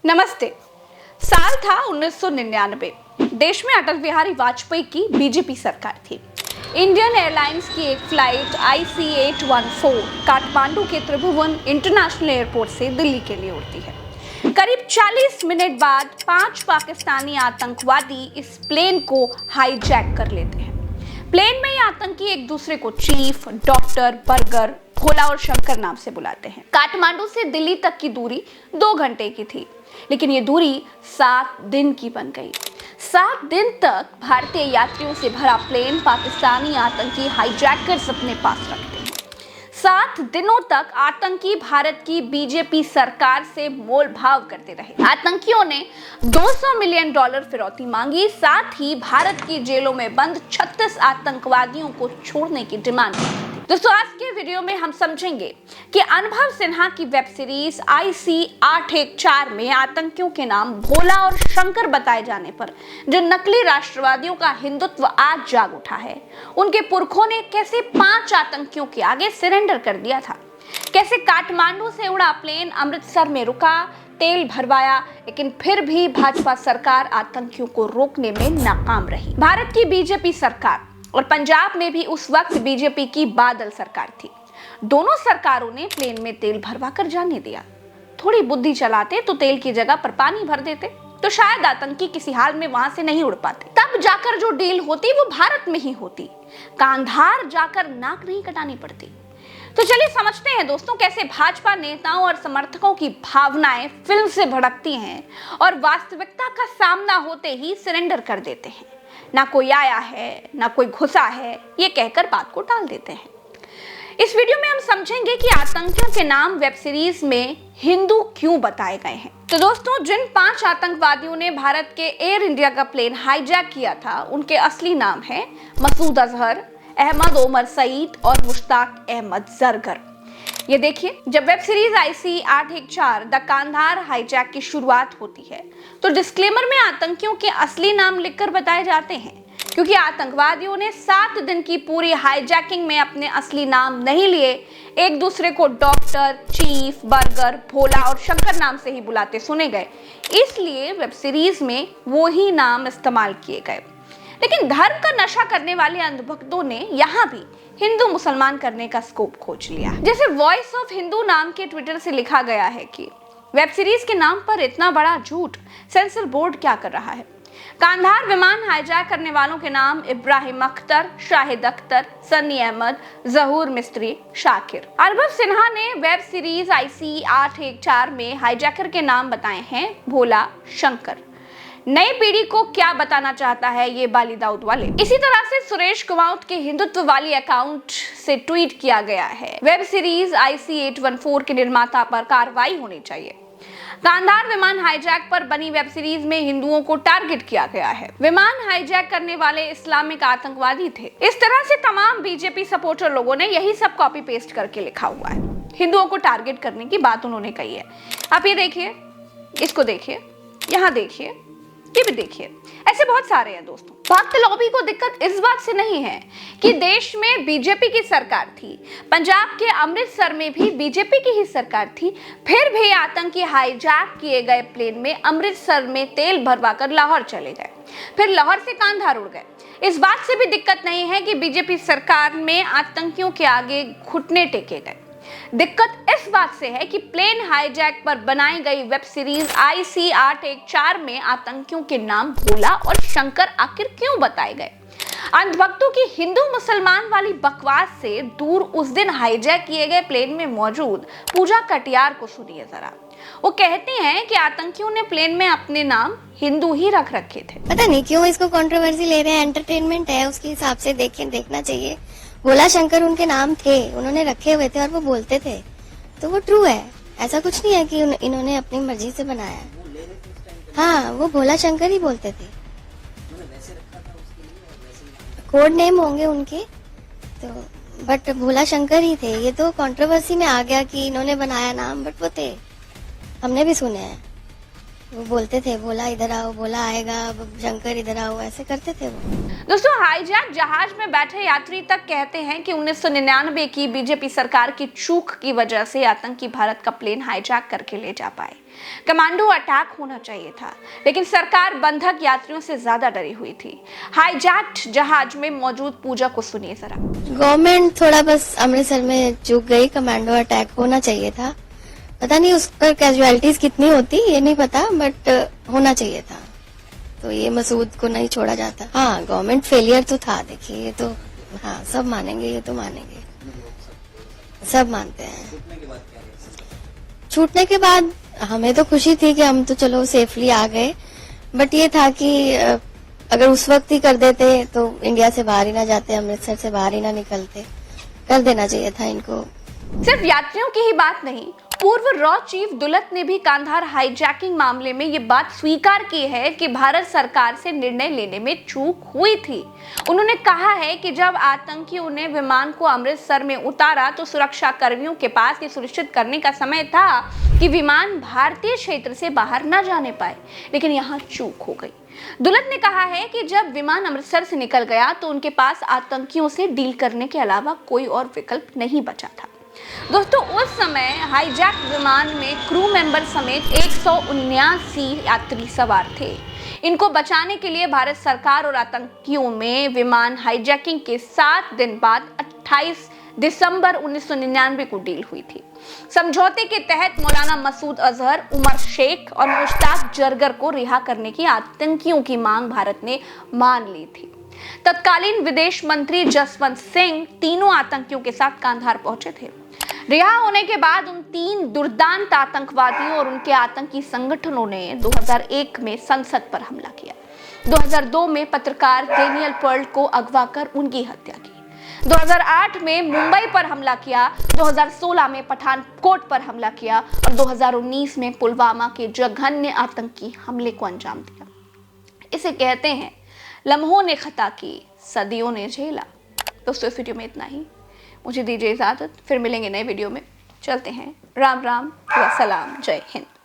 नमस्ते। साल था 1999। देश में अटल बिहारी वाजपेयी की बीजेपी सरकार थी। इंडियन एयरलाइंस की एक फ्लाइट IC-814 काठमांडू के त्रिभुवन इंटरनेशनल एयरपोर्ट से दिल्ली के लिए उड़ती है। करीब 40 मिनट बाद 5 पाकिस्तानी आतंकवादी इस प्लेन को हाईजैक कर लेते हैं। प्लेन में ये आतंकी एक दूसरे को चीफ, डॉक्टर, बर्गर, भोला और शंकर नाम से बुलाते हैं। काठमांडू से दिल्ली तक की दूरी 2 घंटे की थी, लेकिन ये दूरी 7 दिन की बन गई। 7 दिन तक भारतीय यात्रियों से भरा प्लेन पाकिस्तानी आतंकी हाईजैकर्स अपने पास रखते हैं। 7 दिनों तक आतंकी भारत की बीजेपी सरकार से मोल भाव करते रहे। आतंकियों ने $200 मिलियन फिरौती मांगी, साथ ही भारत की जेलों में बंद 36 आतंकवादियों को छोड़ने की डिमांड की। दोस्तों, आज के वीडियो में हम समझेंगे कि अनुभव सिन्हा की वेब सीरीज IC-814 में आतंकियों के नाम भोला और शंकर बताए जाने पर जो नकली राष्ट्रवादियों का हिंदुत्व आज जाग उठा है, उनके पुरखों ने कैसे 5 आतंकियों के आगे सरेंडर कर दिया था, कैसे काठमांडू से उड़ा प्लेन अमृतसर में रुका, तेल भरवाया, लेकिन फिर भी भाजपा सरकार आतंकियों को रोकने में नाकाम रही। भारत की बीजेपी सरकार और पंजाब में भी उस वक्त बीजेपी की बादल सरकार थी। दोनों सरकारों ने प्लेन में तेल भरवा कर जाने दिया। थोड़ी बुद्धि चलाते तो तेल की जगह पर पानी भर देते तो शायद आतंकी किसी हाल में वहां से नहीं उड़ पाते। तब जाकर जो डील होती वो भारत में ही होती, कांधार जाकर नाक नहीं कटानी पड़ती। तो चलिए समझते हैं दोस्तों, कैसे भाजपा नेताओं और समर्थकों की भावनाएं फिल्म से भड़कती हैं और वास्तविकता का सामना होते ही सरेंडर कर देते हैं। ना कोई आया है, ना कोई घुसा है, ये कहकर बात को टाल देते हैं। इस वीडियो में हम समझेंगे कि आतंकियों के नाम वेब सीरीज में हिंदू क्यों बताए गए हैं। तो दोस्तों, जिन 5 आतंकवादियों ने भारत के एयर इंडिया का प्लेन हाईजैक किया था, उनके असली नाम है मसूद अजहर, अहमद ओमर सईद और मुश्ताक अहमद जरगर। ये देखिए, जब web series IC-814 the Kandahar hijack की शुरुआत होती है तो डिस्क्लेमर में आतंकियों के असली नाम लिखकर बताए जाते हैं, क्योंकि आतंकवादियों ने 7 दिन की पूरी हाईजैकिंग में अपने असली नाम नहीं लिए, एक दूसरे को डॉक्टर, चीफ, बर्गर, भोला और शंकर नाम से ही बुलाते सुने गए, इसलिए वेब सीरीज में वो ही नाम इस्तेमाल किए गए। लेकिन धर्म का नशा करने वाले अंधभक्तों ने यहाँ भी हिंदू मुसलमान करने का स्कोप खोज लिया। जैसे वॉइस ऑफ हिंदू नाम के ट्विटर से लिखा गया है कि वेब सीरीज के नाम पर इतना बड़ा झूठ, सेंसर बोर्ड क्या कर रहा है। कांधार विमान हाईजैक करने वालों के नाम इब्राहिम अख्तर, शाहिद अख्तर, सन्नी अहमद, जहूर मिस्त्री, शाकिर। अनुभव सिन्हा ने वेब सीरीज IC-814 में हाईजैकर के नाम बताए हैं भोला, शंकर। नई पीढ़ी को क्या बताना चाहता है ये बाली दाऊद वाले। इसी तरह से सुरेश कुमाऊत के हिंदुत्व वाली अकाउंट से ट्वीट किया गया है, वेब सीरीज IC-814 के निर्माता पर कार्रवाई होनी चाहिए। कांधार विमान हाईजैक पर बनी वेब सीरीज में हिंदुओं को टारगेट किया गया है। विमान हाईजैक करने वाले इस्लामिक आतंकवादी थे। इस तरह से तमाम बीजेपी सपोर्टर लोगों ने यही सब कॉपी पेस्ट करके लिखा हुआ है। हिंदुओं को टारगेट करने की बात उन्होंने कही है। आप ये देखिए, इसको देखिए, यहाँ देखिए, ये भी देखिए, ऐसे बहुत सारे हैं दोस्तों। भक्त लॉबी को दिक्कत इस बात से नहीं है कि देश में बीजेपी की सरकार थी, पंजाब के अमृतसर में भी बीजेपी की ही सरकार थी, फिर भी आतंकी हाईजैक किए गए प्लेन में अमृतसर में तेल भरवाकर लाहौर चले गए, फिर लाहौर से कांधार उड़ गए। इस बात से भी दिक्कत नहीं है कि बीजेपी सरकार में आतंकियों के आगे घुटने टेके गए। दिक्कत इस बात से है कि प्लेन हाईजैक पर बनाई गई वेब सीरीज IC-814 में आतंकियों के नाम भोला और शंकर आखिर क्यों बताए गए। अंधभक्तों की हिंदू मुसलमान वाली बकवास से दूर उस दिन हाईजैक किए गए प्लेन में मौजूद पूजा कटियार को सुनिए जरा। वो कहते हैं कि आतंकियों ने प्लेन में अपने नाम हिंदू ही रख रखे थे। पता नहीं क्यों इसको कंट्रोवर्सी ले रहे हैं, एंटरटेनमेंट है, उसके हिसाब से देखना चाहिए। भोला शंकर उनके नाम थे, उन्होंने रखे हुए थे और वो बोलते थे, तो वो ट्रू है। ऐसा कुछ नहीं है कि इन्होंने अपनी मर्जी से बनाया। हाँ, वो भोला शंकर ही बोलते थे, कोड नेम होंगे उनके, तो बट भोला शंकर ही थे। ये तो कंट्रोवर्सी में आ गया कि इन्होंने बनाया नाम, बट वो थे, हमने भी सुने हैं। वो बोलते थे, बोला इधर आओ, बोला आएगा, शंकर इधर आओ, ऐसे करते थे वो। दोस्तों, हाईजैक जहाज में बैठे यात्री तक कहते हैं कि 1999 की बीजेपी सरकार की चूक की वजह से आतंकी भारत का प्लेन हाईजैक करके ले जा पाए। कमांडो अटैक होना चाहिए था, लेकिन सरकार बंधक यात्रियों से ज्यादा डरी हुई थी। हाईजैक्ड जहाज में मौजूद पूजा को सुनिए जरा। गवर्नमेंट थोड़ा बस अमृतसर में चूक गई, कमांडो अटैक होना चाहिए था। पता नहीं उस पर कैजुअलिटीज कितनी होती ये नहीं पता, बट होना चाहिए था। तो ये मसूद को नहीं छोड़ा जाता। हाँ, गवर्नमेंट फेलियर तो था, देखिए ये तो, हाँ सब मानेंगे, ये तो मानेंगे, सब मानते हैं। छूटने के बाद हमें तो खुशी थी कि हम तो चलो सेफली आ गए, बट ये था कि अगर उस वक्त ही कर देते तो इंडिया से बाहर ही ना जाते, अमृतसर से बाहर ही ना निकलते। कर देना चाहिए था इनको। सिर्फ यात्रियों की ही बात नहीं, पूर्व रॉ चीफ दुलत ने भी कांधार हाईजैकिंग मामले में ये बात स्वीकार की है कि भारत सरकार से निर्णय लेने में चूक हुई थी। उन्होंने कहा है कि जब आतंकियों ने विमान को अमृतसर में उतारा तो सुरक्षा कर्मियों के पास ये सुनिश्चित करने का समय था कि विमान भारतीय क्षेत्र से बाहर न जाने पाए, लेकिन यहाँ चूक हो गई। दुलत ने कहा है कि जब विमान अमृतसर से निकल गया तो उनके पास आतंकियों से डील करने के अलावा कोई और विकल्प नहीं बचा था। दोस्तों, उस समय हाईजैक विमान में क्रू मेंबर समेत 179 यात्री सवार थे। इनको बचाने के लिए भारत सरकार और आतंकियों में विमान हाईजैकिंग के 7 दिन बाद 28 दिसंबर 1999 को डील हुई थी। समझौते के तहत मौलाना मसूद अजहर, उमर शेख और मुश्ताक जरगर को रिहा करने की आतंकियों की मांग भारत ने मान ली थी। तत्कालीन विदेश मंत्री जसवंत सिंह तीनों आतंकियों के साथ कांधार पहुंचे थे। रिहा होने के बाद उन 3 दुर्दांत आतंकवादियों और उनके आतंकी संगठनों ने 2001 में संसद पर हमला किया। 2002 में पत्रकार डेनियल पर्ल को अगवा कर उनकी हत्या की। 2008 में मुंबई पर हमला किया, 2016 में पठानकोट पर हमला किया और 2019 में पुलवामा के जघन्य आतंकी हमले को अंजाम दिया। इसे कहते हैं लम्हों ने खता की, सदियों ने झेला। दोस्तों, इस वीडियो में इतना ही। मुझे दीजिए इजाजत, फिर मिलेंगे नए वीडियो में। चलते हैं। राम राम व सलाम, जय हिंद।